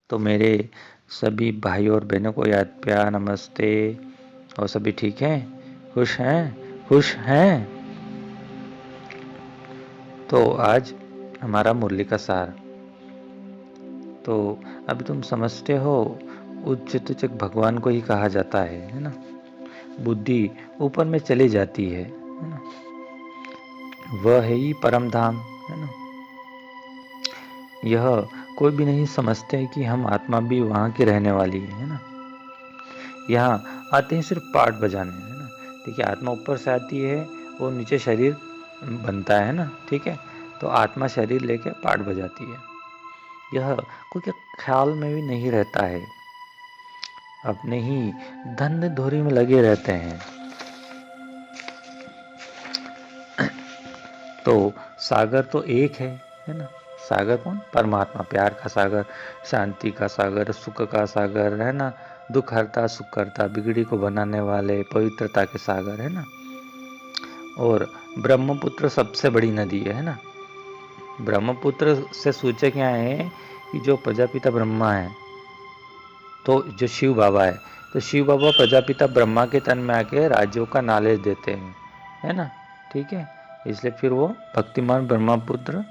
तो मेरे सभी भाई और बहनों को याद प्यार नमस्ते। और सभी ठीक हैं, खुश हैं, खुश हैं। तो आज हमारा मुरली का सार। तो अभी तुम समझते हो, उच्च तुचक भगवान को ही कहा जाता है ना। बुद्धि ऊपर में चली जाती है ना। वह है ही परम धाम, है ना। यह कोई भी नहीं समझते कि हम आत्मा भी वहाँ की रहने वाली है ना। यहाँ आते हैं सिर्फ पाठ बजाने, है ना। देखिए, आत्मा ऊपर से आती है और नीचे शरीर बनता है ना, ठीक है। तो आत्मा शरीर लेके पाठ बजाती है। यह कोई के ख्याल में भी नहीं रहता है, अपने ही धन धोरी में लगे रहते हैं। तो सागर तो एक है ना। सागर कौन? परमात्मा, प्यार का सागर, शांति का सागर, सुख का सागर, है ना। दुख हरता, सुख करता, बिगड़ी को बनाने वाले, पवित्रता के सागर, है ना। और ब्रह्मपुत्र सबसे बड़ी नदी है ना। ब्रह्मपुत्र से सूचक क्या है कि जो प्रजापिता ब्रह्मा है, तो जो शिव बाबा है, तो शिव बाबा प्रजापिता ब्रह्मा के तन में आके राज्यों का नॉलेज देते हैं, है ना, ठीक है। इसलिए फिर वो भक्तिमान ब्रह्मपुत्र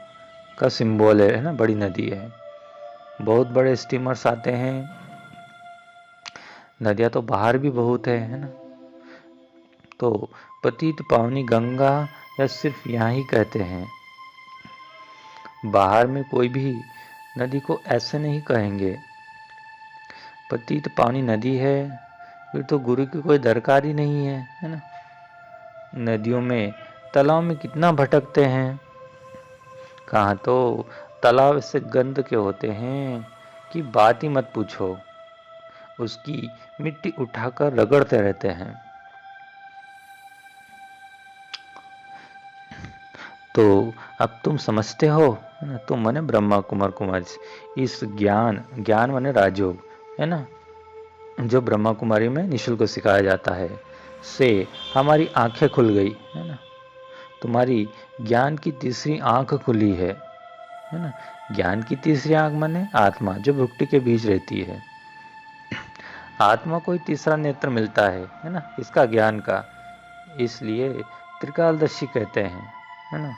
का सिंबल है ना, बड़ी नदी है। बहुत बड़े स्टीमर्स आते हैं, नदियाँ तो बाहर भी बहुत है ना। तो पतित पावनी गंगा या सिर्फ यहाँ ही कहते हैं, बाहर में कोई भी नदी को ऐसे नहीं कहेंगे। पतित पावनी नदी है, फिर तो गुरु की कोई दरकार ही नहीं है ना। नदियों में, तालाब में कितना भटकते हैं, कहाँ तो तालाब से गंद के होते हैं कि बात ही मत पूछो। उसकी मिट्टी उठाकर रगड़ते रहते हैं। तो अब तुम समझते हो, है ना। तुम मने ब्रह्मा कुमार कुमारी, इस ज्ञान, ज्ञान मने राजयोग, है ना, जो ब्रह्मा कुमारी में निःशुल्क सिखाया जाता है, से हमारी आंखें खुल गई, है ना। तुम्हारी ज्ञान की तीसरी आंख खुली है ना। ज्ञान की तीसरी आंख माने आत्मा, जो भुक्ति के बीच रहती है। आत्मा को ही तीसरा नेत्र मिलता है ना, इसका ज्ञान का। इसलिए त्रिकालदर्शी कहते हैं, है ना।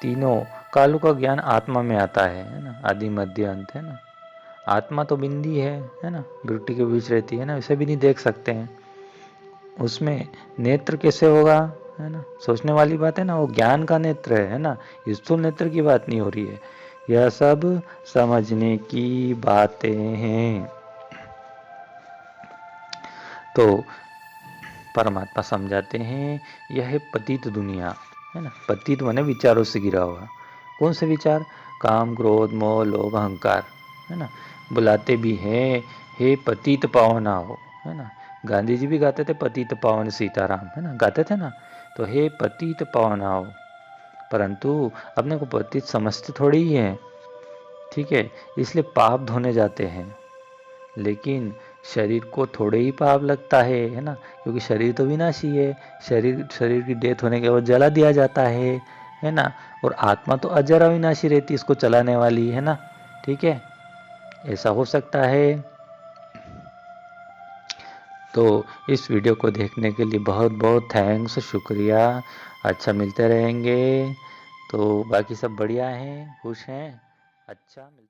तीनों कालों का ज्ञान आत्मा में आता है ना, आदि मध्य अंत, है ना। आत्मा तो बिंदी है ना, भ्रुकुटी के बीच रहती है ना, इसे भी नहीं देख सकते हैं। उसमें नेत्र कैसे होगा, है ना, सोचने वाली बात है ना। वो ज्ञान का नेत्र है ना, स्थूल नेत्र की बात नहीं हो रही है। यह सब समझने की बातें हैं। तो परमात्मा समझाते हैं, यह है पतित दुनिया, है ना। पतित माने विचारों से गिरा हुआ। कौन से विचार? काम, क्रोध, मोह, लोभ, अहंकार, है ना। बुलाते भी हैं, हे पतित पावन आओ, है ना। गांधी जी भी गाते थे पतित पावन सीताराम, है ना, गाते थे ना। तो हे पतित पावन आओ, परंतु अपने को पतित समझते थोड़ी ही है, ठीक है। इसलिए पाप धोने जाते हैं, लेकिन शरीर को थोड़े ही पाप लगता है ना, क्योंकि शरीर तो विनाशी है। शरीर की डेथ होने के बाद जला दिया जाता है ना। और आत्मा तो अजर अविनाशी रहती, इसको चलाने वाली, है ना, ठीक है। ऐसा हो सकता है। तो इस वीडियो को देखने के लिए बहुत बहुत थैंक्स, शुक्रिया। अच्छा, मिलते रहेंगे। तो बाकी सब बढ़िया हैं, खुश हैं। अच्छा, मिलते